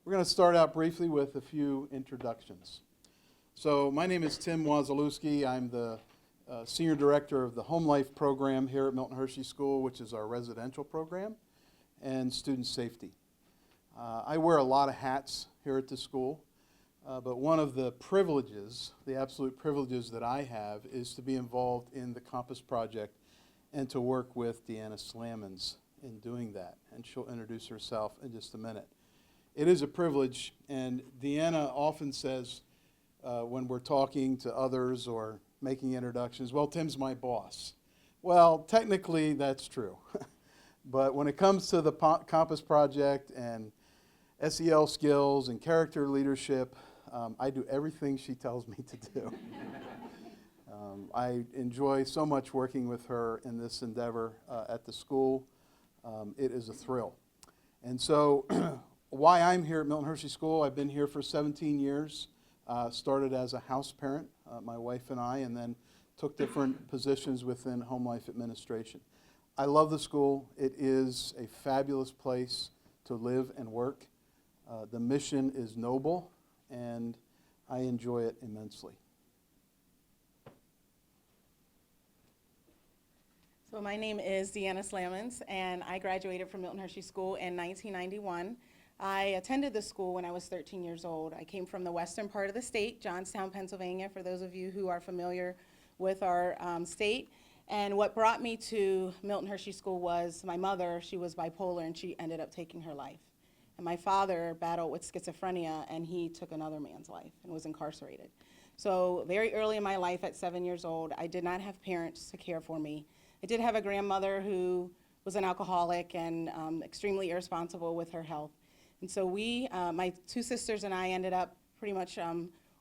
We're going to start out briefly with a few introductions. So my name is Tim Wasielewski. I'm the Senior Director of the Home Life Program here at Milton Hershey School, which is our residential program, and student safety. I wear a lot of hats here at the school, but one of the privileges, the absolute privileges that I have, is to be involved in the Compass Project and to work with Deanna Slamans in doing that, and she'll introduce herself in just a minute. It is a privilege, and Deanna often says when we're talking to others or making introductions, well, Tim's my boss. Well, technically that's true, but when it comes to the Compass Project and SEL skills and character leadership, I do everything she tells me to do. I enjoy so much working with her in this endeavor at the school. It is a thrill. And so why I'm here at Milton Hershey School, I've been here for 17 years, started as a house parent, my wife and I, and then took different positions within home life administration. I love the school. It is a fabulous place to live and work. The mission is noble, and I enjoy it immensely. So my name is Deanna Slamans, and I graduated from Milton Hershey School in 1991. I attended the school when I was 13 years old. I came from the western part of the state, Johnstown, Pennsylvania, for those of you who are familiar with our state. And what brought me to Milton Hershey School was my mother. She was bipolar, and she ended up taking her life. And my father battled with schizophrenia, and he took another man's life and was incarcerated. So very early in my life, at 7 years old, I did not have parents to care for me. I did have a grandmother who was an alcoholic and extremely irresponsible with her health. And so my two sisters and I ended up pretty much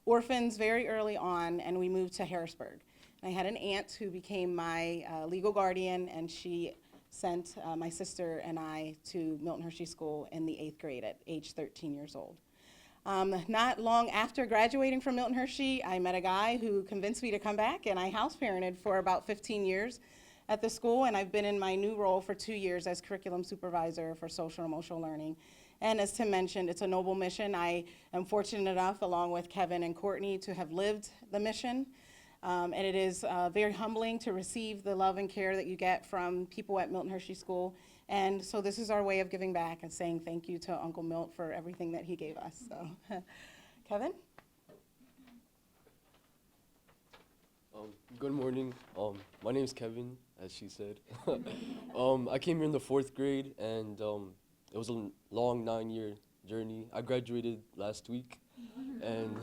orphans very early on, and we moved to Harrisburg. And I had an aunt who became my legal guardian, and she sent my sister and I to Milton Hershey School in the 8th grade at age 13 years old. Not long after graduating from Milton Hershey, I met a guy who convinced me to come back, and I house parented for about 15 years at the school, and I've been in my new role for 2 years as curriculum supervisor for social and emotional learning. And as Tim mentioned, it's a noble mission. I am fortunate enough, along with Kevin and Courtney, to have lived the mission. And it is very humbling to receive the love and care that you get from people at Milton Hershey School. And so this is our way of giving back and saying thank you to Uncle Milt for everything that he gave us. So, Kevin? Good morning. My name is Kevin, as she said. I came here in the 4th grade, and it was a long 9-year journey. I graduated last week, and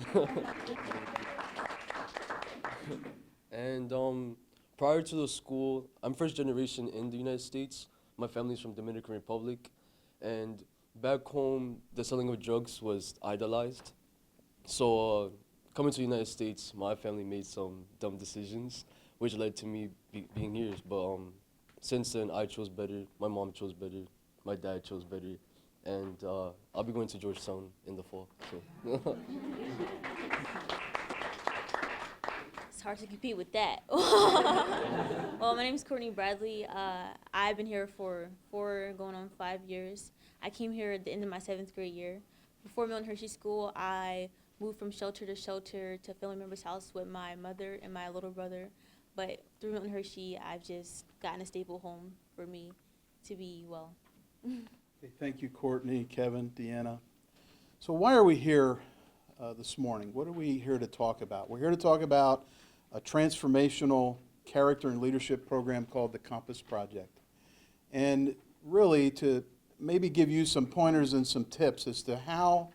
and prior to the school, I'm first generation in the United States. My family's from Dominican Republic, and back home, the selling of drugs was idolized. So coming to the United States, my family made some dumb decisions, which led to me being here. But since then, I chose better. My mom chose better. My dad chose better. And I'll be going to Georgetown in the fall. So. It's hard to compete with that. Well, my name is Courtney Bradley. I've been here for 4 going on 5 years. I came here at the end of my 7th grade year. Before Milton Hershey School, I moved from shelter to family member's house with my mother and my little brother. But through Milton Hershey, I've just gotten a stable home for me to be well. Okay, thank you, Courtney, Kevin, Deanna. So why are we here this morning? What are we here to talk about? We're here to talk about a transformational character and leadership program called the Compass Project. And really to maybe give you some pointers and some tips as to how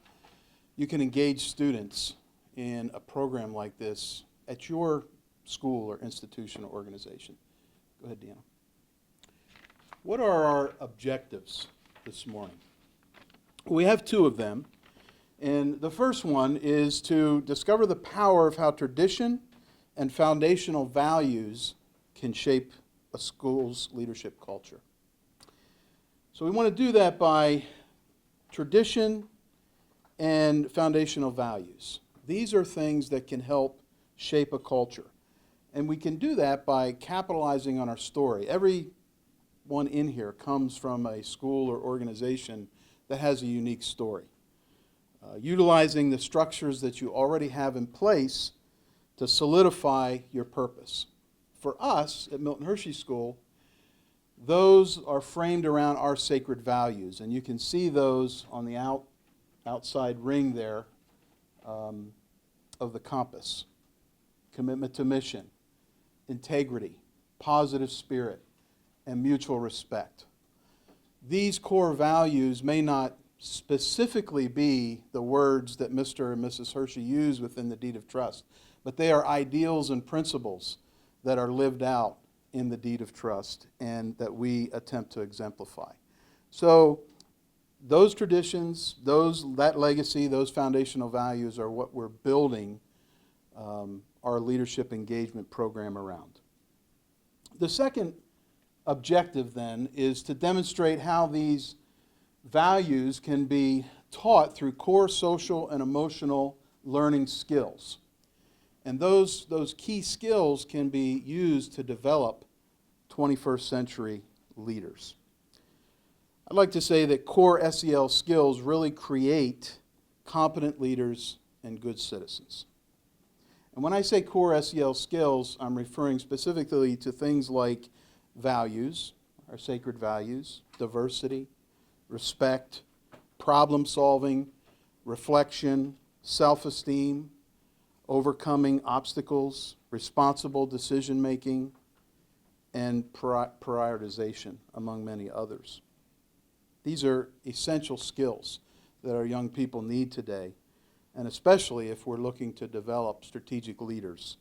you can engage students in a program like this at your school or institution or organization. Go ahead, Deanna. What are our objectives this morning? We have 2 of them. And the first one is to discover the power of how tradition and foundational values can shape a school's leadership culture. So we want to do that by tradition and foundational values. These are things that can help shape a culture. And we can do that by capitalizing on our story. Everyone in here comes from a school or organization that has a unique story. utilizing the structures that you already have in place to solidify your purpose. For us at Milton Hershey School, those are framed around our sacred values, and you can see those on the outside ring there of the compass. Commitment to mission, integrity, positive spirit, and mutual respect. These core values may not specifically be the words that Mr. and Mrs. Hershey use within the deed of trust, but they are ideals and principles that are lived out in the deed of trust and that we attempt to exemplify. So those traditions, that legacy, those foundational values are what we're building our leadership engagement program around. The second objective then is to demonstrate how these values can be taught through core social and emotional learning skills. And those key skills can be used to develop 21st century leaders. I'd like to say that core SEL skills really create competent leaders and good citizens. And when I say core SEL skills, I'm referring specifically to things like values, our sacred values, diversity, respect, problem solving, reflection, self-esteem, overcoming obstacles, responsible decision making, and prioritization, among many others. These are essential skills that our young people need today, and especially if we're looking to develop strategic leaders.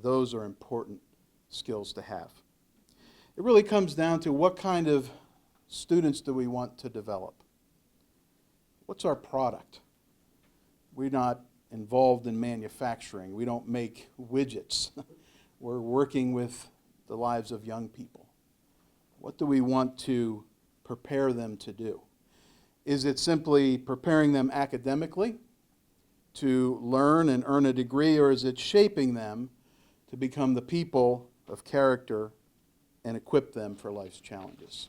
Those are important skills to have. It really comes down to what kind of students do we want to develop? What's our product? We're not involved in manufacturing. We don't make widgets. We're working with the lives of young people. What do we want to prepare them to do? Is it simply preparing them academically to learn and earn a degree, or is it shaping them to become the people of character and equip them for life's challenges?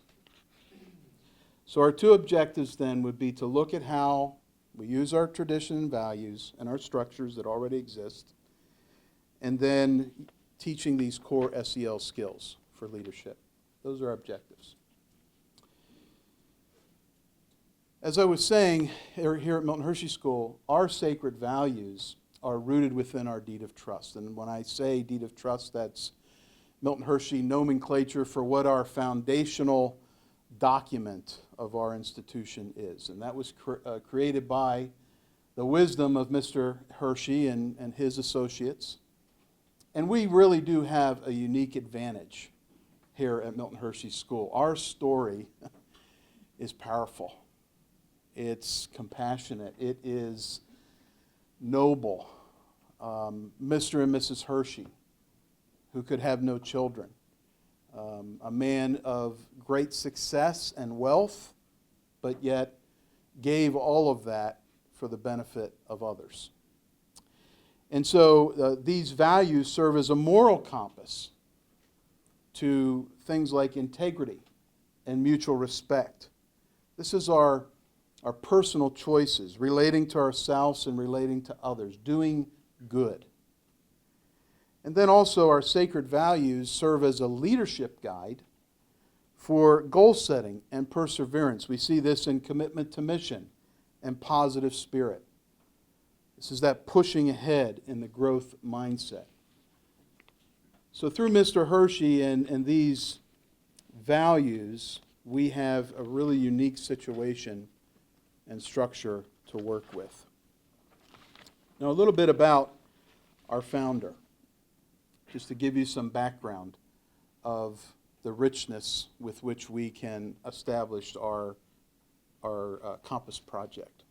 So our two objectives then would be to look at how we use our tradition and values and our structures that already exist, and then teaching these core SEL skills for leadership. Those are our objectives. As I was saying, here at Milton Hershey School, our sacred values are rooted within our deed of trust. And when I say deed of trust, that's Milton Hershey nomenclature for what our foundational document of our institution is. And that was created by the wisdom of Mr. Hershey and his associates. And we really do have a unique advantage here at Milton Hershey School. Our story is powerful. It's compassionate. It is noble. Mr. and Mrs. Hershey, who could have no children. A man of great success and wealth, but yet gave all of that for the benefit of others. And so these values serve as a moral compass to things like integrity and mutual respect. This is our personal choices, relating to ourselves and relating to others, doing good. And then also our sacred values serve as a leadership guide for goal setting and perseverance. We see this in commitment to mission and positive spirit. This is that pushing ahead in the growth mindset. So through Mr. Hershey and these values, we have a really unique situation and structure to work with. Now, a little bit about our founder, just to give you some background of the richness with which we can establish our Compass project.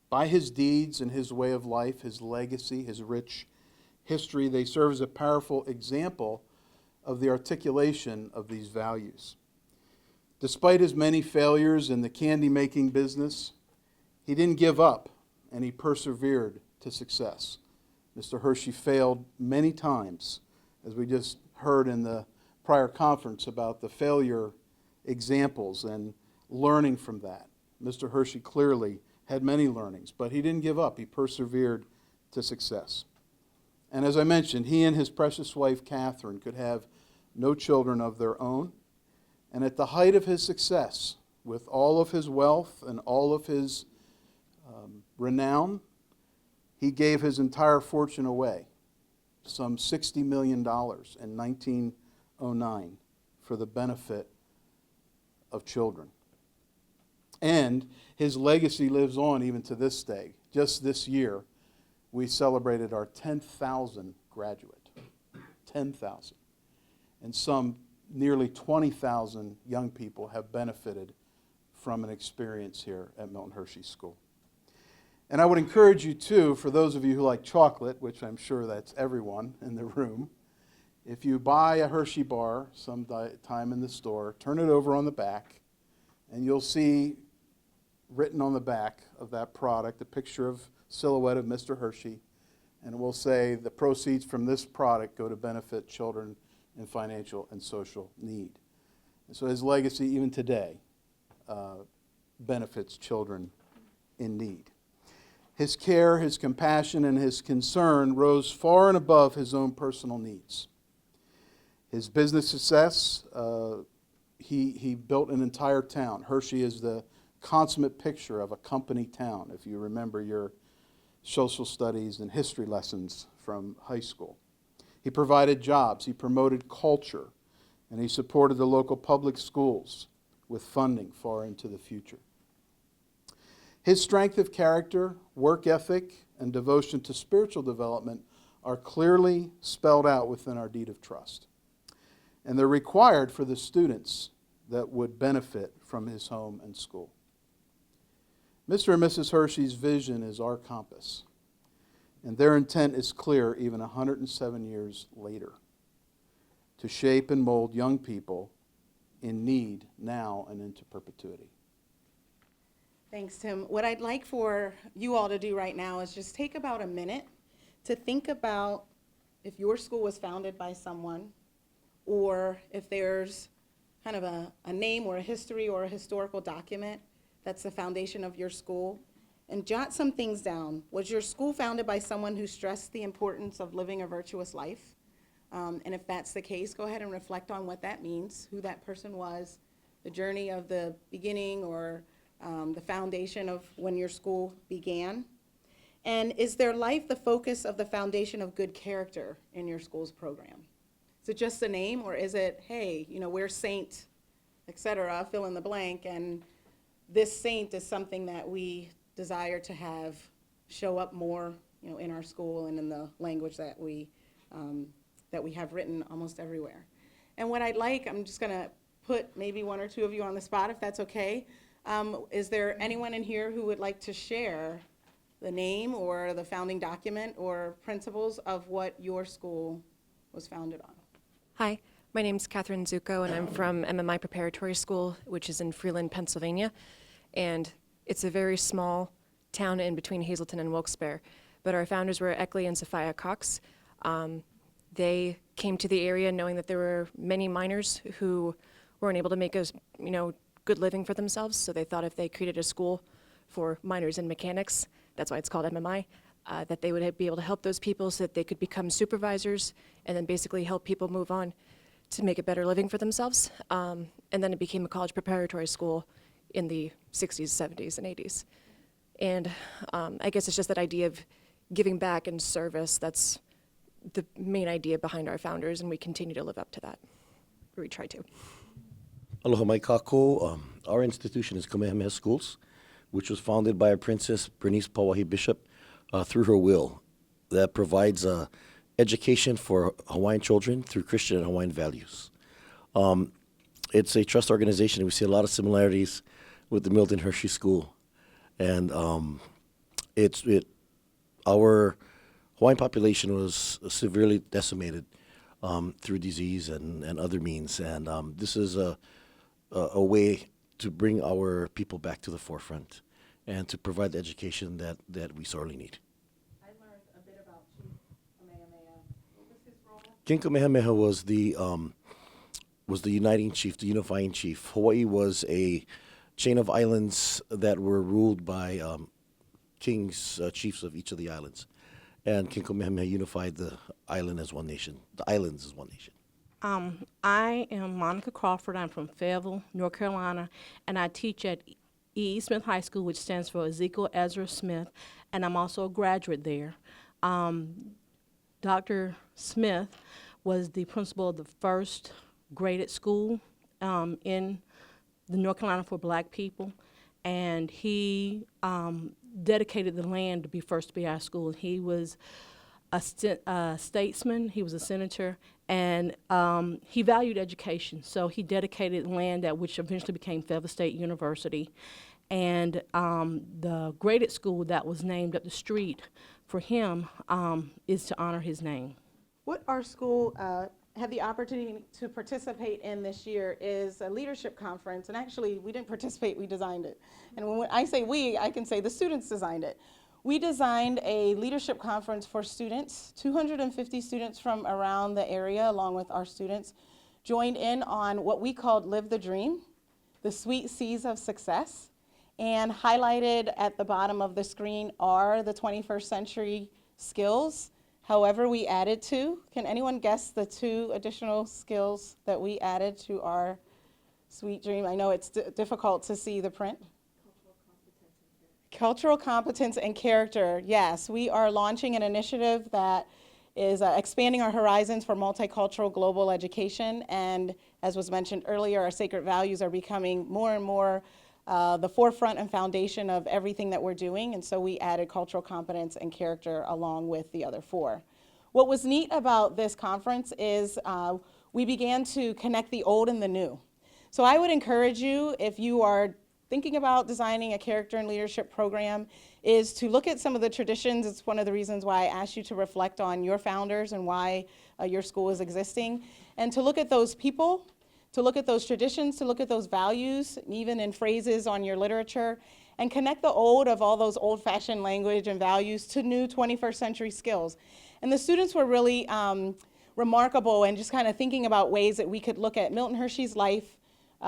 By his deeds and his way of life, his legacy, his rich history, they serve as a powerful example of the articulation of these values. Despite his many failures in the candy-making business, he didn't give up, and he persevered to success. Mr. Hershey failed many times, as we just heard in the prior conference about the failure examples and learning from that. Mr. Hershey clearly had many learnings, but he didn't give up. He persevered to success. And as I mentioned, he and his precious wife, Catherine, could have no children of their own. And at the height of his success, with all of his wealth and all of his renown, he gave his entire fortune away, some $60 million in 1909, for the benefit of children. And his legacy lives on even to this day. Just this year, we celebrated our 10,000th graduate. 10,000. And some nearly 20,000 young people have benefited from an experience here at Milton Hershey School. And I would encourage you too, for those of you who like chocolate, which I'm sure that's everyone in the room, if you buy a Hershey bar sometime in the store, turn it over on the back, and you'll see written on the back of that product a picture of silhouette of Mr. Hershey, and it will say the proceeds from this product go to benefit children in financial and social need. And so his legacy, even today, benefits children in need. His care, his compassion, and his concern rose far and above his own personal needs. His business success, he built an entire town. Hershey is the consummate picture of a company town, if you remember your social studies and history lessons from high school. He provided jobs, he promoted culture, and he supported the local public schools with funding far into the future. His strength of character, work ethic, and devotion to spiritual development are clearly spelled out within our deed of trust. And they're required for the students that would benefit from his home and school. Mr. and Mrs. Hershey's vision is our compass, and their intent is clear even 107 years later, to shape and mold young people in need now and into perpetuity. Thanks, Tim. What I'd like for you all to do right now is just take about a minute to think about if your school was founded by someone, or if there's kind of a name or a history or a historical document that's the foundation of your school, and jot some things down. Was your school founded by someone who stressed the importance of living a virtuous life? And if that's the case, go ahead and reflect on what that means, who that person was, the journey of the beginning or the foundation of when your school began. And is their life the focus of the foundation of good character in your school's program? Is it just a name, or is it, hey, we're Saint, et cetera, fill in the blank, and this saint is something that we desire to have show up more, in our school and in the language that we have written almost everywhere. And what I'd like, I'm just going to put maybe one or two of you on the spot, if that's okay. Is there anyone in here who would like to share the name or the founding document or principles of what your school was founded on? Hi, my name's Catherine Zucco, and I'm from MMI Preparatory School, which is in Freeland, Pennsylvania. And it's a very small town in between Hazleton and Wilkes-Barre. But our founders were Eckley and Sophia Cox. They came to the area knowing that there were many miners who weren't able to make a good living for themselves. So they thought if they created a school for miners and mechanics, that's why it's called MMI, that they would be able to help those people so that they could become supervisors and then basically help people move on to make a better living for themselves. And then it became a college preparatory school in the 60s, 70s, and 80s. And I guess it's just that idea of giving back and service that's the main idea behind our founders, and we continue to live up to that, or we try to. Aloha mai kākou. Our institution is Kamehameha Schools, which was founded by our Princess Bernice Pauahi Bishop through her will that provides education for Hawaiian children through Christian and Hawaiian values. It's a trust organization, and we see a lot of similarities with the Milton Hershey School. And our Hawaiian population was severely decimated through disease and other means. And this is a way to bring our people back to the forefront and to provide the education that we sorely need. I learned a bit about Chief Kamehameha. What was his role? King Kamehameha was the uniting chief, the unifying chief. Hawaii was a chain of islands that were ruled by kings, chiefs of each of the islands. And King Kamehameha unified the island as one nation, the islands as one nation. I am Monica Crawford. I'm from Fayetteville, North Carolina, and I teach at E. Smith High School, which stands for Ezekiel Ezra Smith, and I'm also a graduate there. Dr. Smith was the principal of the first graded school in the North Carolina for Black people, and he dedicated the land to be first to be our school. He was a statesman, he was a senator, and he valued education. So he dedicated land at which eventually became Fayetteville State University. And the graded school that was named up the street for him is to honor his name. What our school had the opportunity to participate in this year is a leadership conference, and actually we didn't participate, we designed it. And when I say we, I can say the students designed it. We designed a leadership conference for students. 250 students from around the area, along with our students, joined in on what we called Live the Dream, the sweet seas of success. And highlighted at the bottom of the screen are the 21st century skills. However, we added two. Can anyone guess the two additional skills that we added to our sweet dream? I know it's difficult to see the print. Cultural competence and character. Yes, we are launching an initiative that is expanding our horizons for multicultural global education. And as was mentioned earlier, our sacred values are becoming more and more the forefront and foundation of everything that we're doing, and so we added cultural competence and character along with the other four. What was neat about this conference is we began to connect the old and the new. So I would encourage you, if you are thinking about designing a character and leadership program, is to look at some of the traditions. It's one of the reasons why I asked you to reflect on your founders and why your school is existing, and to look at those people, to look at those traditions, to look at those values, even in phrases on your literature, and connect the old of all those old-fashioned language and values to new 21st century skills. And the students were really remarkable and just kind of thinking about ways that we could look at Milton Hershey's life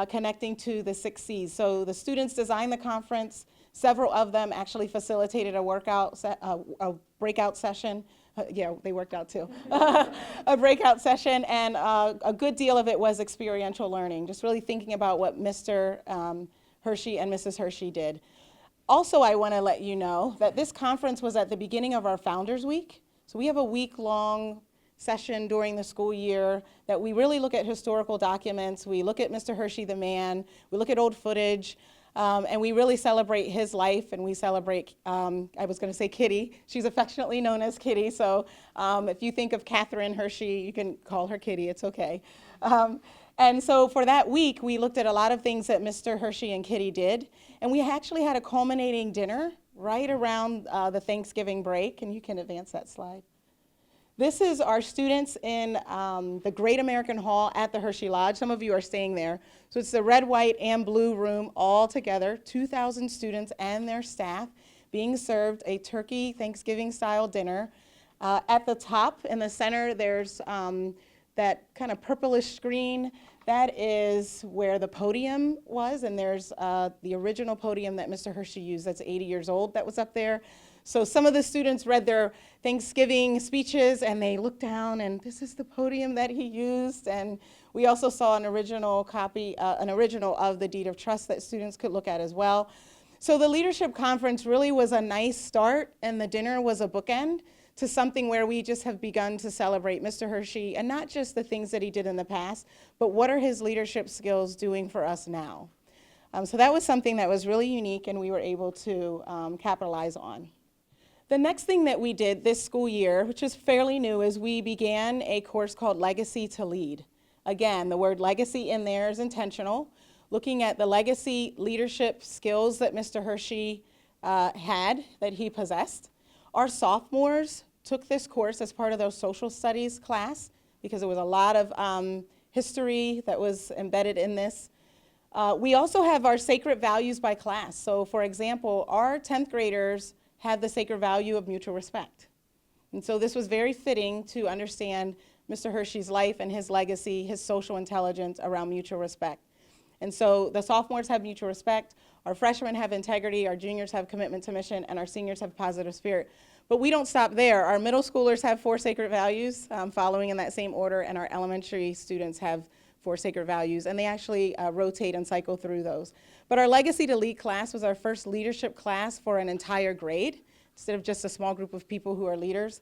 connecting to the 6 C's. So the students designed the conference. Several of them actually facilitated a breakout session. Yeah, they worked out too. A breakout session, and a good deal of it was experiential learning, just really thinking about what Mr. Hershey and Mrs. Hershey did. Also, I want to let you know that this conference was at the beginning of our Founders Week. So we have a week-long session during the school year that we really look at historical documents. We look at Mr. Hershey the man. We look at old footage. And we really celebrate his life, and we celebrate, I was going to say Kitty. She's affectionately known as Kitty, so if you think of Catherine Hershey, you can call her Kitty, it's okay. And so for that week, we looked at a lot of things that Mr. Hershey and Kitty did, and we actually had a culminating dinner right around the Thanksgiving break, and you can advance that slide. This is our students in the Great American Hall at the Hershey Lodge. Some of you are staying there. So it's the red, white, and blue room all together, 2,000 students and their staff being served a turkey Thanksgiving-style dinner. At the top in the center, there's that kind of purplish screen. That is where the podium was, and there's the original podium that Mr. Hershey used that's 80 years old that was up there. So some of the students read their Thanksgiving speeches, and they looked down, and this is the podium that he used. And we also saw an original copy, an original of the Deed of Trust that students could look at as well. So the leadership conference really was a nice start, and the dinner was a bookend to something where we just have begun to celebrate Mr. Hershey, and not just the things that he did in the past, but what are his leadership skills doing for us now? So that was something that was really unique, and we were able to capitalize on. The next thing that we did this school year, which is fairly new, is we began a course called Legacy to Lead. Again, the word legacy in there is intentional, looking at the legacy leadership skills that Mr. Hershey had, that he possessed. Our sophomores took this course as part of their social studies class because there was a lot of history that was embedded in this. We also have our sacred values by class. So for example, our 10th graders had the sacred value of mutual respect. And so this was very fitting to understand Mr. Hershey's life and his legacy, his social intelligence around mutual respect. And so the sophomores have mutual respect, our freshmen have integrity, our juniors have commitment to mission, and our seniors have positive spirit. But we don't stop there. Our middle schoolers have 4 sacred values, following in that same order, and our elementary students have 4 sacred values, and they actually rotate and cycle through those. But our Legacy to Lead class was our first leadership class for an entire grade, instead of just a small group of people who are leaders.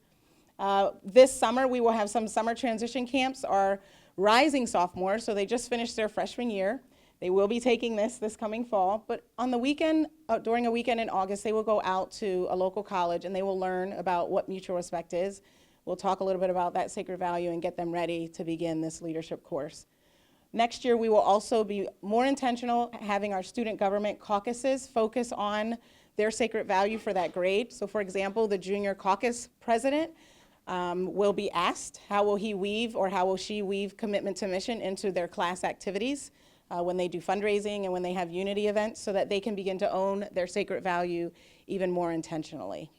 This summer, we will have some summer transition camps. Our rising sophomores, so they just finished their freshman year. They will be taking this coming fall, but on the weekend, during a weekend in August, they will go out to a local college and they will learn about what mutual respect is. We'll talk a little bit about that sacred value and get them ready to begin this leadership course. Next year, we will also be more intentional, having our student government caucuses focus on their sacred value for that grade. So for example, the junior caucus president will be asked, how will he weave or how will she weave commitment to mission into their class activities when they do fundraising and when they have unity events, so that they can begin to own their sacred value even more intentionally.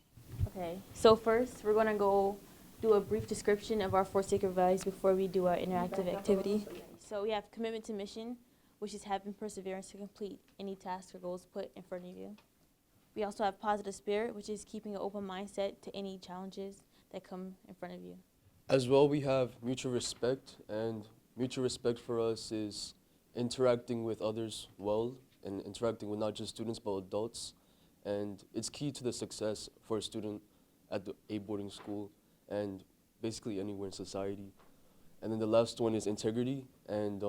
Okay, so first we're gonna go do a brief description of our 4 sacred values before we do our interactive activity. So we have commitment to mission, which is having perseverance to complete any task or goals put in front of you. We also have positive spirit, which is keeping an open mindset to any challenges that come in front of you. As well, we have mutual respect, and mutual respect for us is interacting with others well and interacting with not just students but adults. And it's key to the success for a student at a boarding school and basically anywhere in society. And then the last one is integrity, and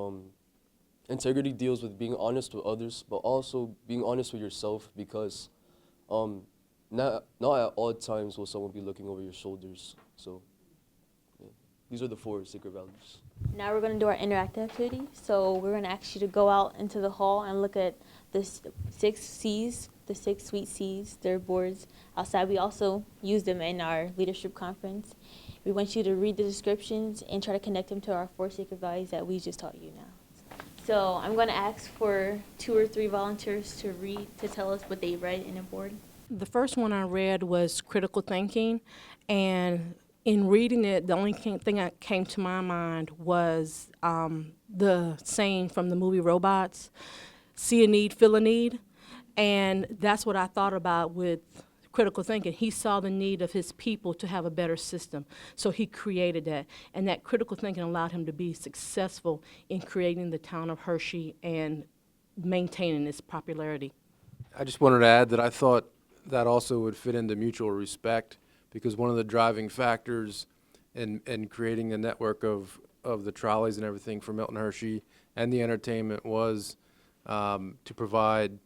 integrity deals with being honest with others, but also being honest with yourself, because not at all times will someone be looking over your shoulders. So yeah, these are the 4 sacred values. Now we're gonna do our interactive activity. So we're gonna ask you to go out into the hall and look at the 6 C's, the 6 sweet C's, their boards outside. We also use them in our leadership conference. We want you to read the descriptions and try to connect them to our 4 sacred values that we just taught you now. So I'm gonna ask for 2 or 3 volunteers to read, to tell us what they read in a board. The first one I read was critical thinking, and in reading it, the only thing that came to my mind was the saying from the movie Robots, see a need, feel a need, and that's what I thought about with critical thinking. He saw the need of his people to have a better system, so he created that, and that critical thinking allowed him to be successful in creating the town of Hershey and maintaining its popularity. I just wanted to add that I thought that also would fit into mutual respect, because one of the driving factors in creating a network of the trolleys and everything for Milton Hershey and the entertainment was to provide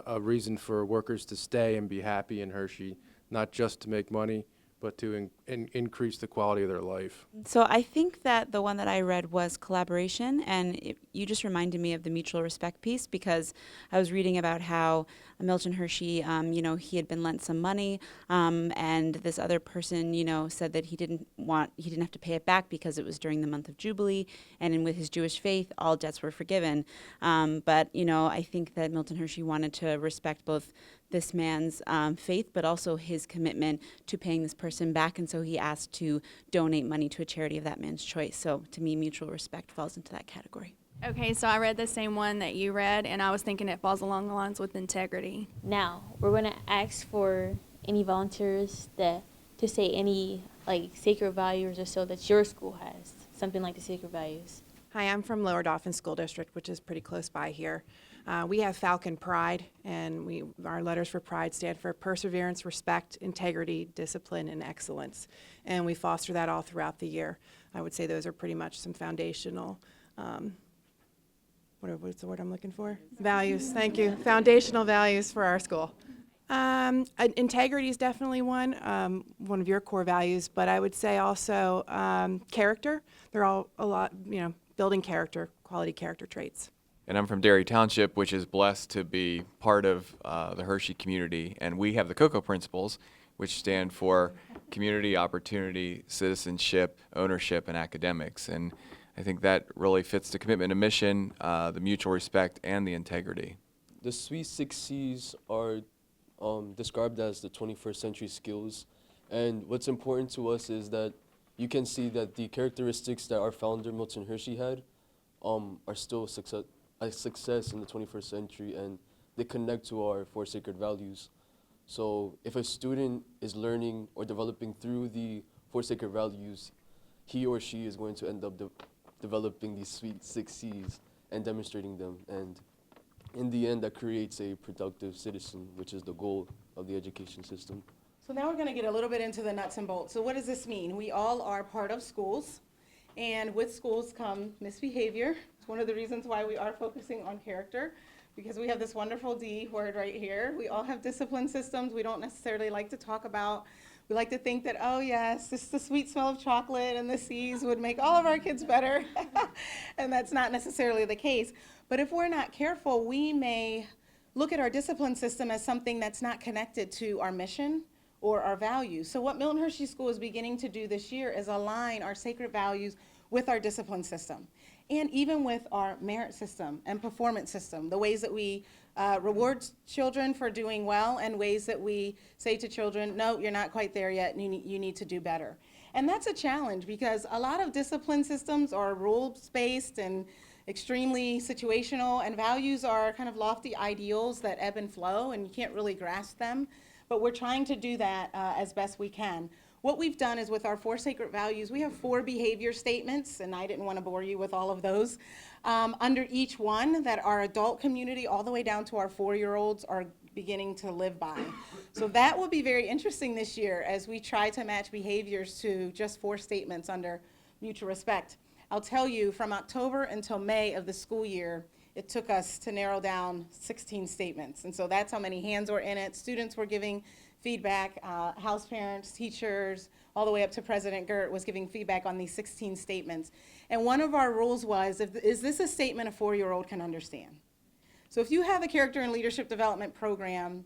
a reason for workers to stay and be happy in Hershey, not just to make money, but to increase the quality of their life. So I think that the one that I read was collaboration, and you just reminded me of the mutual respect piece, because I was reading about how Milton Hershey, he had been lent some money, and this other person, said that he didn't have to pay it back because it was during the month of Jubilee, and with his Jewish faith, all debts were forgiven. But I think that Milton Hershey wanted to respect both this man's faith, but also his commitment to paying this person back, and so he asked to donate money to a charity of that man's choice. So to me, mutual respect falls into that category. Okay, so I read the same one that you read, and I was thinking it falls along the lines with integrity. Now we're gonna ask for any volunteers to say any sacred values or so that your school has, something like the sacred values. Hi, I'm from Lower Dauphin School District, which is pretty close by here. We have Falcon Pride, and our letters for Pride stand for perseverance, respect, integrity, discipline, and excellence. And we foster that all throughout the year. I would say those are pretty much some foundational, what's the word I'm looking for? Values, thank you. Foundational values for our school. Integrity is definitely one of your core values, but I would say also character. They're all a lot, building character, quality character traits. And I'm from Derry Township, which is blessed to be part of the Hershey community. And we have the COCO principles, which stand for community, opportunity, citizenship, ownership, and academics. And I think that really fits the commitment to mission, the mutual respect, and the integrity. The sweet 6 C's are described as the 21st century skills. And what's important to us is that you can see that the characteristics that our founder, Milton Hershey, had are still a success in the 21st century, and they connect to our four sacred values. So if a student is learning or developing through the four sacred values, he or she is going to end up developing these sweet 6 C's and demonstrating them. And in the end, that creates a productive citizen, which is the goal of the education system. So now we're going to get a little bit into the nuts and bolts. So what does this mean? We all are part of schools, and with schools come misbehavior. It's one of the reasons why we are focusing on character, because we have this wonderful D word right here. We all have discipline systems we don't necessarily like to talk about. We like to think that, oh yes, this is the sweet smell of chocolate and the C's would make all of our kids better. And that's not necessarily the case. But if we're not careful, we may look at our discipline system as something that's not connected to our mission or our values. So what Milton Hershey School is beginning to do this year is align our sacred values with our discipline system, and even with our merit system and performance system, the ways that we reward children for doing well and ways that we say to children, no, you're not quite there yet, and you need to do better. And that's a challenge because a lot of discipline systems are rules-based and extremely situational, and values are kind of lofty ideals that ebb and flow, and you can't really grasp them. But we're trying to do that as best we can. What we've done is with our four sacred values, we have 4 behavior statements, and I didn't want to bore you with all of those, under each one that our adult community, all the way down to our 4-year-olds, are beginning to live by. So that will be very interesting this year as we try to match behaviors to just 4 statements under mutual respect. I'll tell you, from October until May of the school year, it took us to narrow down 16 statements. And so that's how many hands were in it. Students were giving feedback, house parents, teachers, all the way up to President Gert was giving feedback on these 16 statements. And one of our rules was, is this a statement a 4-year-old can understand? So if you have a character and leadership development program,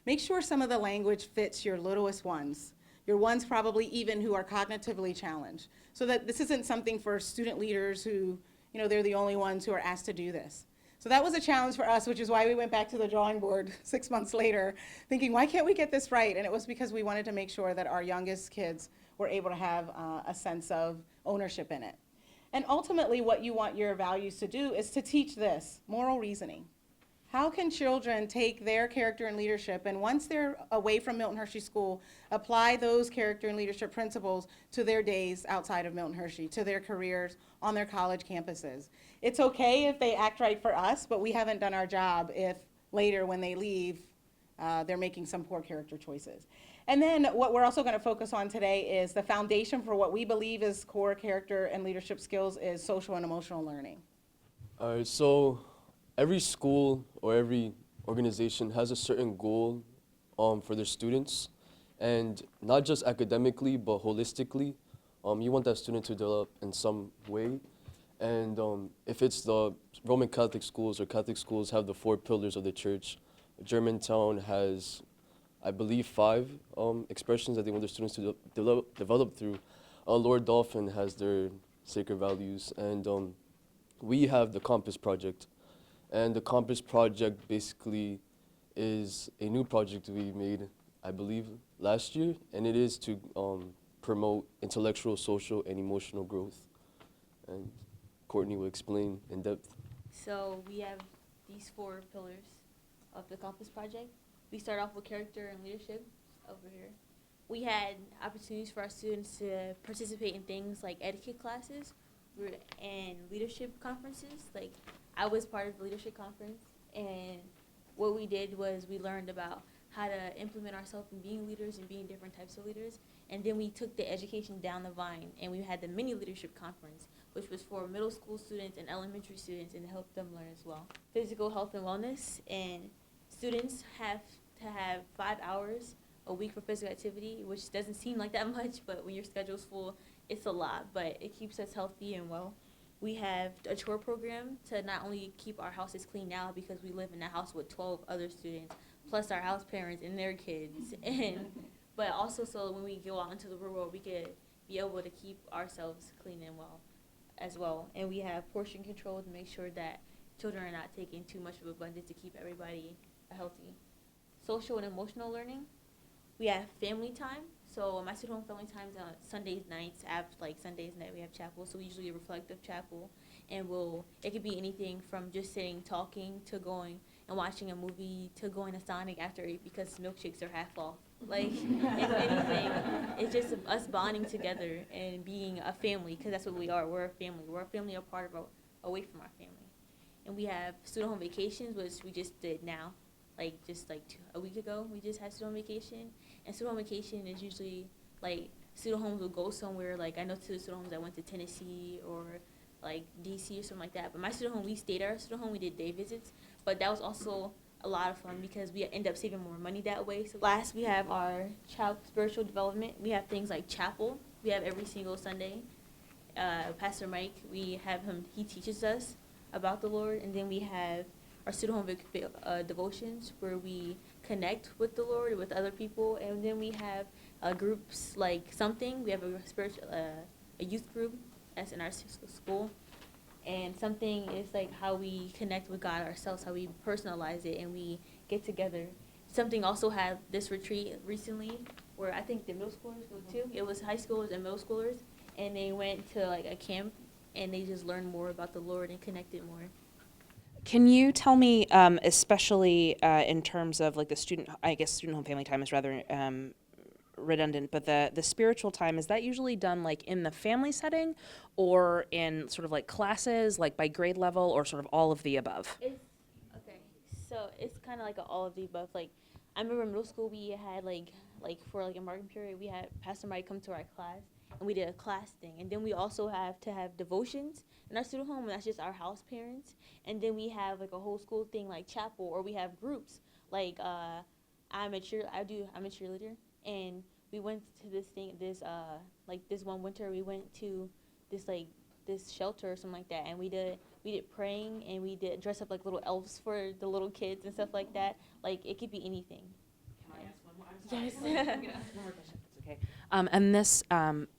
make sure some of the language fits your littlest ones, your ones probably even who are cognitively challenged, so that this isn't something for student leaders who, you know, they're the only ones who are asked to do this. So that was a challenge for us, which is why we went back to the drawing board 6 months later, thinking, why can't we get this right? And it was because we wanted to make sure that our youngest kids were able to have a sense of ownership in it. And ultimately, what you want your values to do is to teach this, moral reasoning. How can children take their character and leadership, and once they're away from Milton Hershey School, apply those character and leadership principles to their days outside of Milton Hershey, to their careers on their college campuses? It's okay if they act right for us, but we haven't done our job if later when they leave, they're making some poor character choices. And then what we're also going to focus on today is the foundation for what we believe is core character and leadership skills is social and emotional learning. All right, so every school or every organization has a certain goal for their students, and not just academically, but holistically. You want that student to develop in some way. And if it's the Roman Catholic schools or Catholic schools have the 4 pillars of the church, Germantown has, I believe, 5 expressions that they want their students to develop through. Lord Dolphin has their sacred values, and we have the Compass Project. And the Compass Project basically is a new project we made, I believe, last year, and it is to promote intellectual, social, and emotional growth. And Courtney will explain in depth. So we have these 4 pillars of the Compass Project. We start off with character and leadership over here. We had opportunities for our students to participate in things like etiquette classes and leadership conferences. Like, I was part of the leadership conference, and what we did was we learned about how to implement ourselves in being leaders and being different types of leaders. And then we took the education down the vine, and we had the mini leadership conference, which was for middle school students and elementary students, and to help them learn as well. Physical health and wellness, and students have to have 5 hours a week for physical activity, which doesn't seem like that much, but when your schedule's full, it's a lot, but it keeps us healthy and well. We have a chore program to not only keep our houses clean now because we live in a house with 12 other students, plus our house parents and their kids, but also so when we go out into the real world, we could be able to keep ourselves clean and well as well. And we have portion control to make sure that children are not taking too much of abundance to keep everybody healthy. Social and emotional learning. We have family time. So my student home family times on Sundays nights, after like Sundays night we have chapel. So we usually a reflective chapel, and it could be anything from just sitting talking to going and watching a movie to going to Sonic after because milkshakes are half off. Like, if anything, it's just us bonding together and being a family, because that's what we are. We're a family. We're a family apart away from our family. And we have student home vacations, which we just did now. A week ago, we just had student home vacation. And student home vacation is usually, like, student homes will go somewhere. Like, I know two student homes that went to Tennessee or, like, D.C. or something like that. But my student home, we stayed at our student home. We did day visits. But that was also a lot of fun because we end up saving more money that way. So last, we have our child spiritual development. We have things like chapel. We have every single Sunday. Pastor Mike, we have him, he teaches us about the Lord. And then we have our student home devotions where we connect with the Lord, with other people. And then we have groups like Something. We have a youth group that's in our school. And Something is like how we connect with God ourselves, how we personalize it and we get together. Something also had this retreat recently where I think the middle schoolers go too. It was high schoolers and middle schoolers, and they went to like a camp and they just learned more about the Lord and connected more. Can you tell me, especially in terms of like the student home family time is rather redundant, but the spiritual time, is that usually done like in the family setting or in sort of like classes, like by grade level, or sort of all of the above? So it's kind of like all of the above. Like, I remember in middle school we had like for like a marking period, we had Pastor Mike come to our class and we did a class thing. And then we also have to have devotions in our student home, and that's just our house parents. And then we have like a whole school thing like chapel, or we have groups. Like I'm a cheerleader, and we went to this one winter we went to this shelter or something like that, and we did praying, and we did dress up like little elves for the little kids and stuff like that. Like, it could be anything. Can I ask one more? I'm Yes. sorry. I'm gonna ask one more question, if that's okay. And this,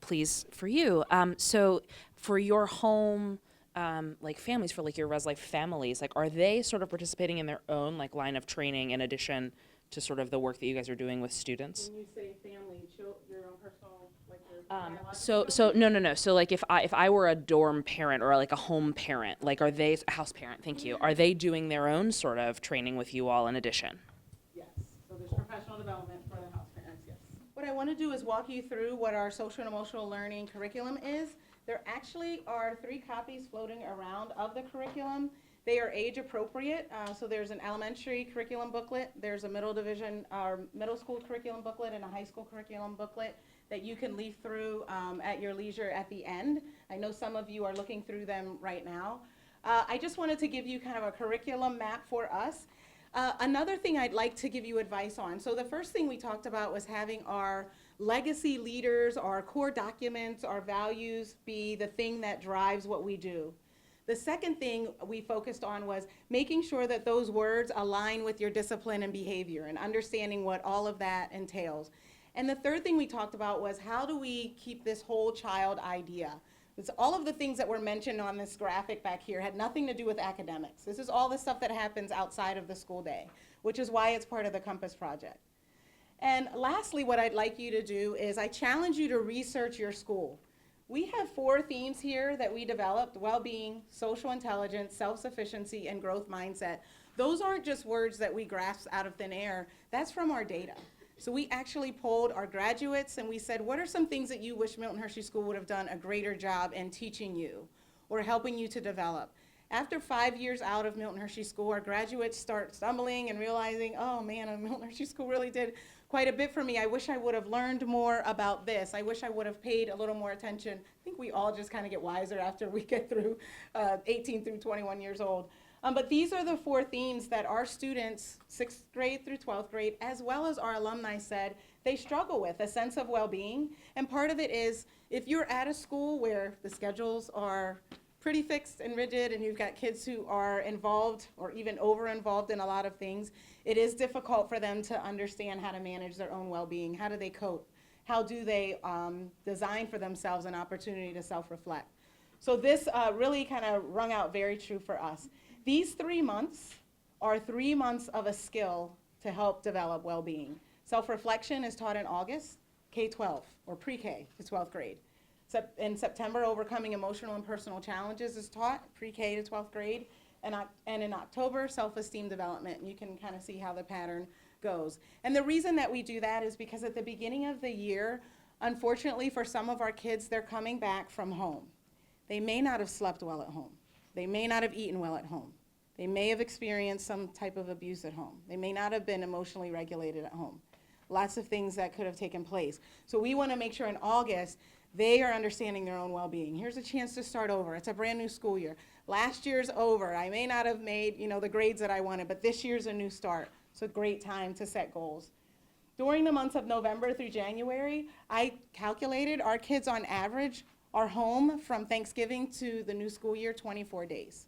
please, for you. So for your home, like families, for like your Res Life families, like, are they sort of participating in their own like line of training in addition to sort of the work that you guys are doing with students? When you say family, your own personal, like your So no. So like if I were a dorm parent or like a home parent, like a house parent, thank you. Are they doing their own sort of training with you all in addition? Yes, so there's professional development for the house parents, yes. What I want to do is walk you through what our social and emotional learning curriculum is. There actually are 3 copies floating around of the curriculum. They are age appropriate, so there's an elementary curriculum booklet, there's a middle school curriculum booklet, and a high school curriculum booklet that you can leaf through at your leisure at the end. I know some of you are looking through them right now. I just wanted to give you kind of a curriculum map for us. Another thing I'd like to give you advice on. So the first thing we talked about was having our legacy leaders, our core documents, our values be the thing that drives what we do. The second thing we focused on was making sure that those words align with your discipline and behavior and understanding what all of that entails. And the third thing we talked about was how do we keep this whole child idea? It's all of the things that were mentioned on this graphic back here had nothing to do with academics. This is all the stuff that happens outside of the school day, which is why it's part of the Compass Project. And lastly, what I'd like you to do is I challenge you to research your school. We have 4 themes here that we developed: well-being, social intelligence, self-sufficiency, and growth mindset. Those aren't just words that we grasped out of thin air. That's from our data. So we actually polled our graduates and we said, what are some things that you wish Milton Hershey School would have done a greater job in teaching you or helping you to develop? After 5 years out of Milton Hershey School, our graduates start stumbling and realizing, oh man, Milton Hershey School really did quite a bit for me. I wish I would have learned more about this. I wish I would have paid a little more attention. I think we all just kind of get wiser after we get through 18 through 21 years old. But these are the 4 themes that our students, 6th grade through 12th grade, as well as our alumni said, they struggle with a sense of well-being. And part of it is if you're at a school where the schedules are pretty fixed and rigid and you've got kids who are involved or even over-involved in a lot of things, it is difficult for them to understand how to manage their own well-being. How do they cope? How do they design for themselves an opportunity to self-reflect? So this really kind of rung out very true for us. These 3 months are 3 months of a skill to help develop well-being. Self-reflection is taught in August, K-12, or pre-K to 12th grade. In September, overcoming emotional and personal challenges is taught, pre-K to 12th grade. And in October, self-esteem development. And you can kind of see how the pattern goes. And the reason that we do that is because at the beginning of the year, unfortunately for some of our kids, they're coming back from home. They may not have slept well at home. They may not have eaten well at home. They may have experienced some type of abuse at home. They may not have been emotionally regulated at home. Lots of things that could have taken place. So we want to make sure in August they are understanding their own well-being. Here's a chance to start over. It's a brand new school year. Last year's over. I may not have made, the grades that I wanted, but this year's a new start. It's a great time to set goals. During the months of November through January, I calculated our kids on average are home from Thanksgiving to the new school year 24 days.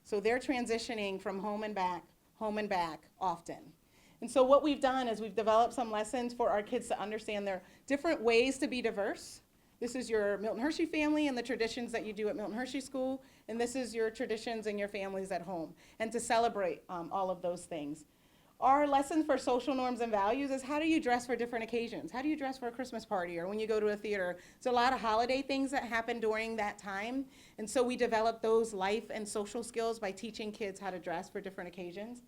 So they're transitioning from home and back often. And so what we've done is we've developed some lessons for our kids to understand their different ways to be diverse. This is your Milton Hershey family and the traditions that you do at Milton Hershey School, and this is your traditions and your families at home, and to celebrate all of those things. Our lesson for social norms and values is how do you dress for different occasions? How do you dress for a Christmas party or when you go to a theater? There's a lot of holiday things that happen during that time, and so we develop those life and social skills by teaching kids how to dress for different occasions.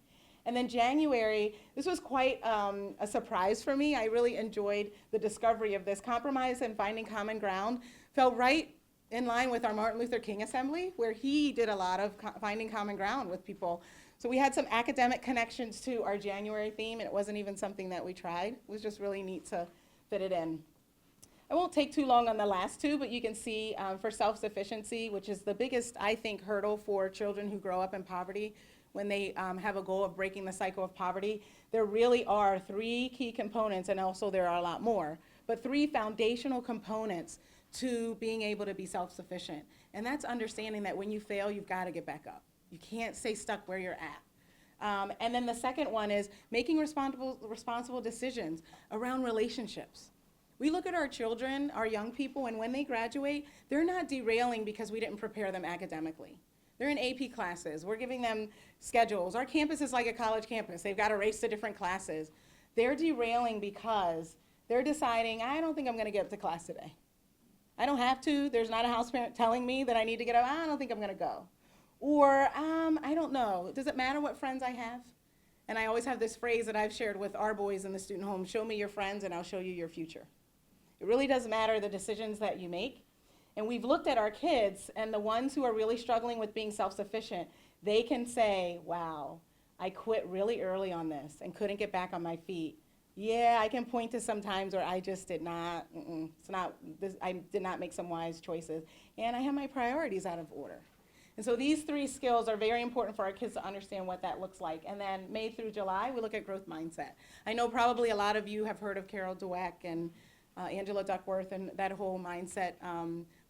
And then January, this was quite a surprise for me. I really enjoyed the discovery of this. Compromise and finding common ground fell right in line with our Martin Luther King Assembly, where he did a lot of finding common ground with people. So we had some academic connections to our January theme, and it wasn't even something that we tried. It was just really neat to fit it in. I won't take too long on the last two, but you can see for self-sufficiency, which is the biggest, I think, hurdle for children who grow up in poverty, when they have a goal of breaking the cycle of poverty, there really are three key components, and also there are a lot more, but three foundational components to being able to be self-sufficient. And that's understanding that when you fail, you've got to get back up. You can't stay stuck where you're at. And then the second one is making responsible decisions around relationships. We look at our children, our young people, and when they graduate, they're not derailing because we didn't prepare them academically. They're in AP classes. We're giving them schedules. Our campus is like a college campus. They've got to race to different classes. They're derailing because they're deciding, I don't think I'm going to get up to class today. I don't have to. There's not a house parent telling me that I need to get up. I don't think I'm going to go. Or, I don't know. Does it matter what friends I have? And I always have this phrase that I've shared with our boys in the student home, show me your friends and I'll show you your future. It really does matter the decisions that you make. And we've looked at our kids, and the ones who are really struggling with being self-sufficient, they can say, wow, I quit really early on this and couldn't get back on my feet. Yeah, I can point to some times where I just did not, I did not make some wise choices, and I have my priorities out of order. And so these three skills are very important for our kids to understand what that looks like. And then May through July, we look at growth mindset. I know probably a lot of you have heard of Carol Dweck and Angela Duckworth and that whole mindset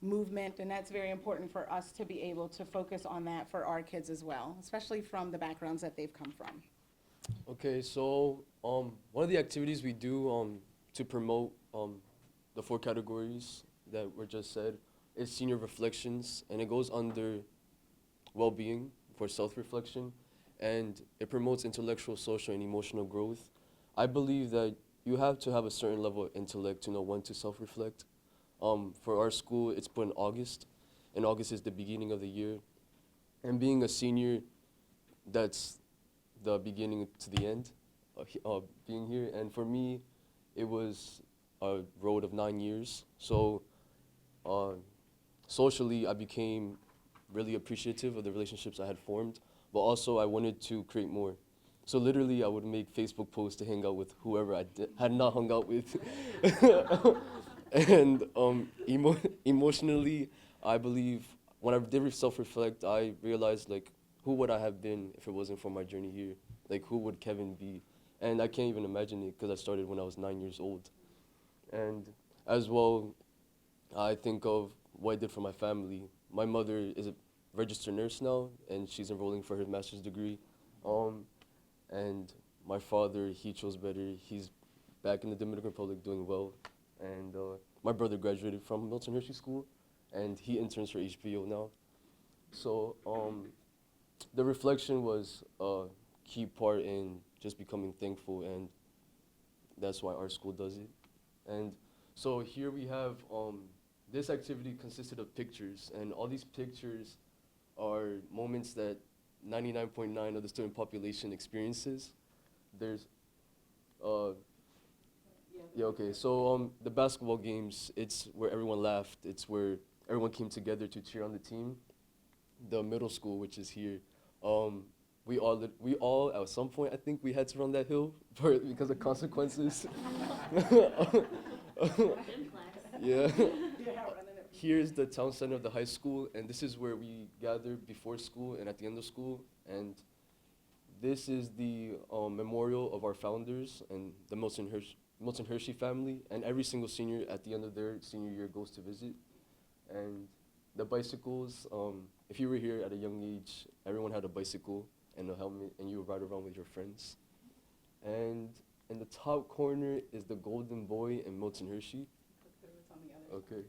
movement, and that's very important for us to be able to focus on that for our kids as well, especially from the backgrounds that they've come from. Okay, so one of the activities we do to promote the 4 categories that were just said is senior reflections, and it goes under well-being for self-reflection, and it promotes intellectual, social, and emotional growth. I believe that you have to have a certain level of intellect to know when to self-reflect. For our school, it's put in August, and August is the beginning of the year. And being a senior, that's the beginning to the end of being here. And for me, it was a road of 9 years. So socially, I became really appreciative of the relationships I had formed, but also I wanted to create more. So literally, I would make Facebook posts to hang out with whoever I had not hung out with. And emotionally, I believe when I did self-reflect, I realized, like, who would I have been if it wasn't for my journey here? Like, who would Kevin be? And I can't even imagine it because I started when I was 9 years old. And as well, I think of what I did for my family. My mother is a registered nurse now, and she's enrolling for her master's degree. And my father, he chose better. He's back in the Dominican Republic doing well. And my brother graduated from Milton Hershey School, and he interns for HBO now. So the reflection was a key part in just becoming thankful, and that's why our school does it. And so here we have this activity consisted of pictures, and all these pictures are moments that 99.9 of the student population experiences. There's, yeah, okay, so the basketball games, it's where everyone laughed, it's where everyone came together to cheer on the team. The middle school, which is here, we all at some point, I think we had to run that hill because of consequences. Yeah. Here's the town center of the high school, and this is where we gather before school and at the end of school. And this is the memorial of our founders and the Milton Hershey family. And every single senior at the end of their senior year goes to visit. And the bicycles, if you were here at a young age, everyone had a bicycle and a helmet, and you would ride around with your friends. And in the top corner is the golden boy in Milton Hershey. Okay.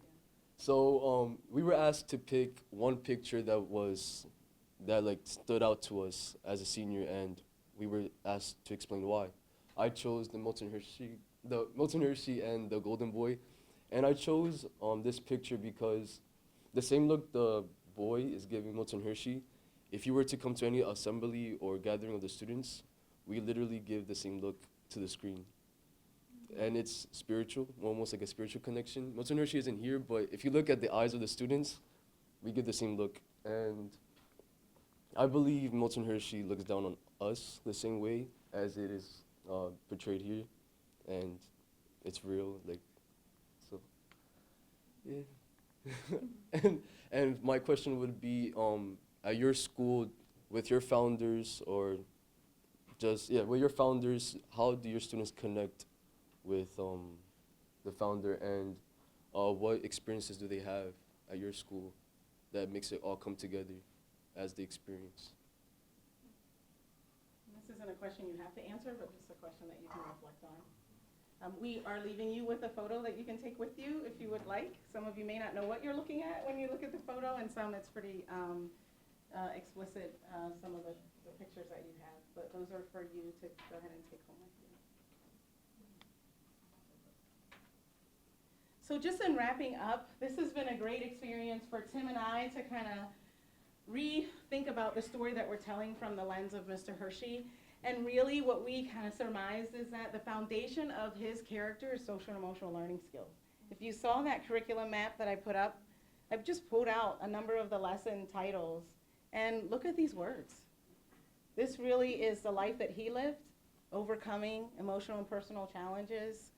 So we were asked to pick one picture that like stood out to us as a senior, and we were asked to explain why. I chose the Milton Hershey and the golden boy, and I chose this picture because the same look the boy is giving Milton Hershey, if you were to come to any assembly or gathering of the students, we literally give the same look to the screen. And it's spiritual, almost like a spiritual connection. Milton Hershey isn't here, but if you look at the eyes of the students, we give the same look. And I believe Milton Hershey looks down on us the same way as it is portrayed here. And it's real, like, so, yeah. And my question would be, at your school, with your founders, or just, yeah, with your founders, how do your students connect with the founder, and what experiences do they have at your school that makes it all come together as the experience? This isn't a question you have to answer, but just a question that you can reflect on. We are leaving you with a photo that you can take with you if you would like. Some of you may not know what you're looking at when you look at the photo, and some it's pretty explicit, some of the pictures that you have. But those are for you to go ahead and take home with you. So just in wrapping up, this has been a great experience for Tim and I to kind of rethink about the story that we're telling from the lens of Mr. Hershey. And really what we kind of surmised is that the foundation of his character is social and emotional learning skills. If you saw that curriculum map that I put up, I've just pulled out a number of the lesson titles, and look at these words. This really is the life that he lived, overcoming emotional and personal challenges,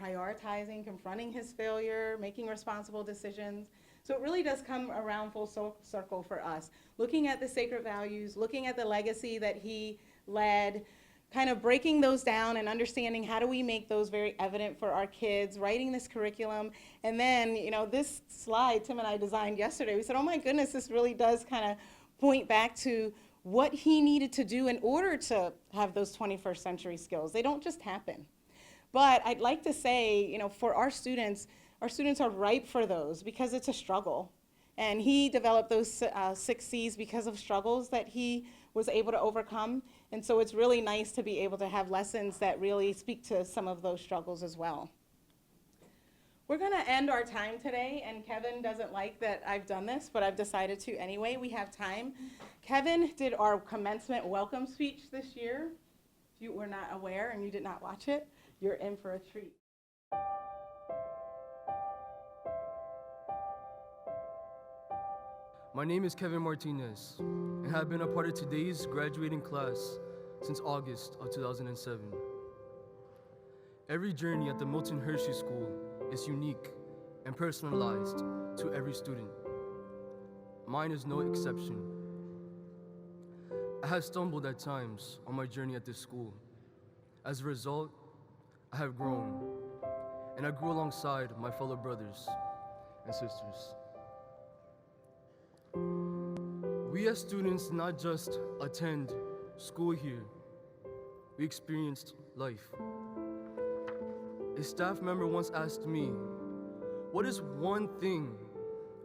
prioritizing, confronting his failure, making responsible decisions. So it really does come around full circle for us. Looking at the sacred values, looking at the legacy that he led, kind of breaking those down and understanding how do we make those very evident for our kids, writing this curriculum. And then, you know, this slide Tim and I designed yesterday, we said, oh my goodness, this really does kind of point back to what he needed to do in order to have those 21st century skills. They don't just happen. But I'd like to say, you know, for our students are ripe for those because it's a struggle. And he developed those 6 C's because of struggles that he was able to overcome. And so it's really nice to be able to have lessons that really speak to some of those struggles as well. We're going to end our time today, and Kevin doesn't like that I've done this, but I've decided to anyway. We have time. Kevin did our commencement welcome speech this year. If you were not aware and you did not watch it, you're in for a treat. My name is Kevin Martinez, and have been a part of today's graduating class since August of 2007. Every journey at the Milton Hershey School is unique and personalized to every student. Mine is no exception. I have stumbled at times on my journey at this school. As a result, I have grown, and I grew alongside my fellow brothers and sisters. We as students not just attend school here, we experienced life. A staff member once asked me, what is one thing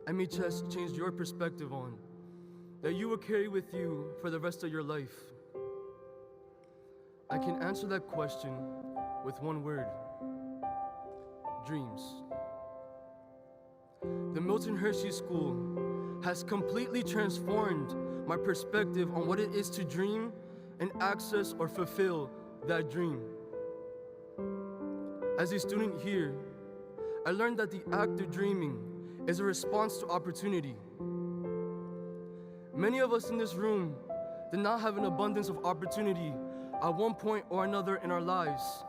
MHS changed your perspective on that you will carry with you for the rest of your life? I can answer that question with one word: dreams. the Milton Hershey School has completely transformed my perspective on what it is to dream and access or fulfill that dream. As a student here, I learned that the act of dreaming is a response to opportunity. Many of us in this room did not have an abundance of opportunity at one point or another in our lives.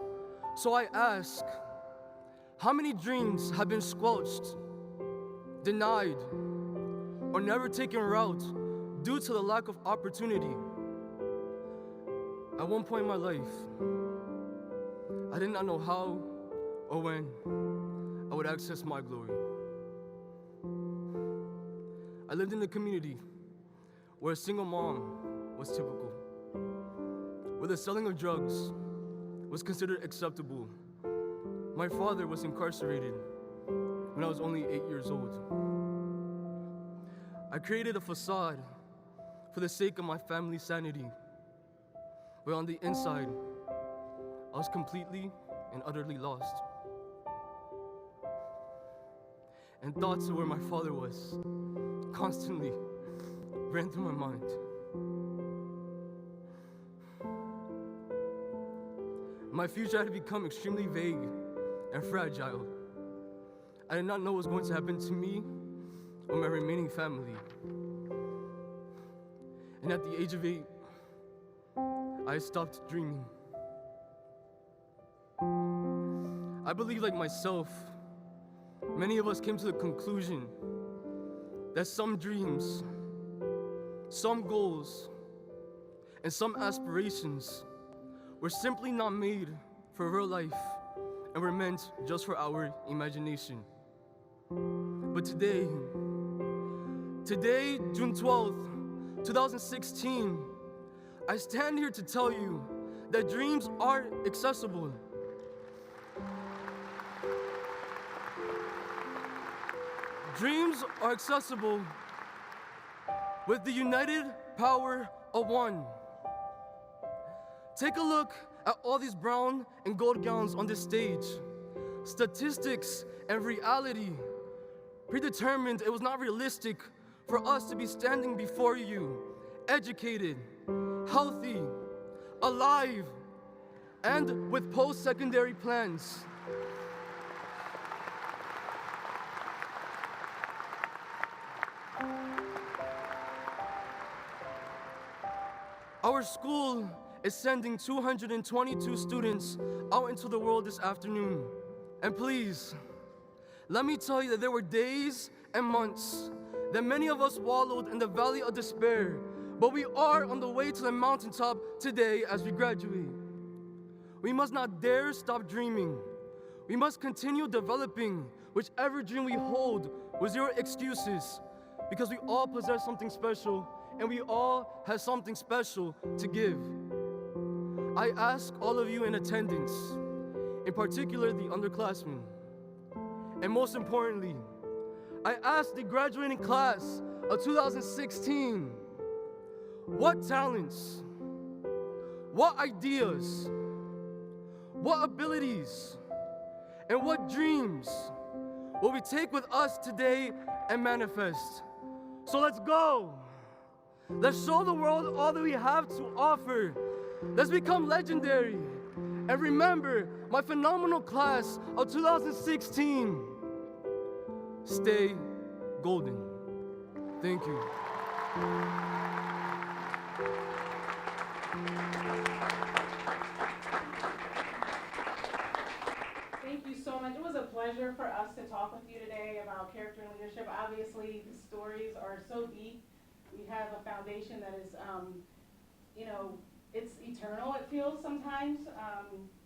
So I ask, how many dreams have been squelched, denied, or never taken root due to the lack of opportunity? At one point in my life, I did not know how or when I would access my glory. I lived in a community where a single mom was typical, where the selling of drugs was considered acceptable. My father was incarcerated when I was only 8 years old. I created a facade for the sake of my family's sanity, but on the inside, I was completely and utterly lost. And thoughts of where my father was constantly ran through my mind. My future had become extremely vague and fragile. I did not know what was going to happen to me or my remaining family. And at the age of 8, I stopped dreaming. I believe, like myself, many of us came to the conclusion that some dreams, some goals, and some aspirations were simply not made for real life and were meant just for our imagination. But today, June 12th, 2016, I stand here to tell you that dreams are accessible. Dreams are accessible with the united power of one. Take a look at all these brown and gold gowns on this stage. Statistics and reality predetermined it was not realistic for us to be standing before you, educated, healthy, alive, and with post-secondary plans. Our school is sending 222 students out into the world this afternoon. And please, let me tell you that there were days and months that many of us wallowed in the valley of despair, but we are on the way to the mountaintop today as we graduate. We must not dare stop dreaming. We must continue developing whichever dream we hold with zero excuses, because we all possess something special and we all have something special to give. I ask all of you in attendance, in particular the underclassmen, and most importantly, I ask the graduating class of 2016, what talents, what ideas, what abilities, and what dreams will we take with us today and manifest? So let's go. Let's show the world all that we have to offer. Let's become legendary. And remember, my phenomenal class of 2016, stay golden. Thank you. Thank you so much. It was a pleasure for us to talk with you today about character and leadership. Obviously, the stories are so deep. We have a foundation that is, it's eternal, it feels sometimes,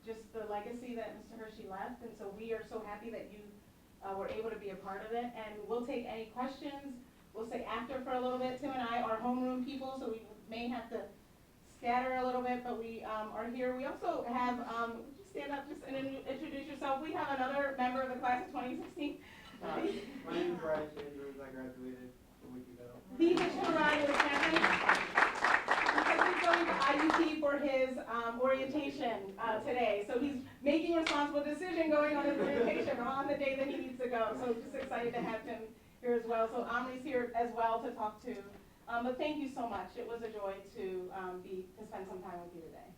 just the legacy that Mr. Hershey left. And so we are so happy that you were able to be a part of it. And we'll take any questions. We'll stay after for a little bit. Tim and I are homeroom people, so we may have to scatter a little bit, but we are here. We also have, would you stand up just and introduce yourself? We have another member of the class of 2016. My name is Brad Chambers. I graduated a week ago. He hitched a ride with Kevin because he's going to IUT for for his orientation today. So he's making a responsible decision going on his orientation on the day that he needs to go. So just excited to have him here as well. So Omri's here as well to talk to. But thank you so much. It was a joy to spend some time with you today.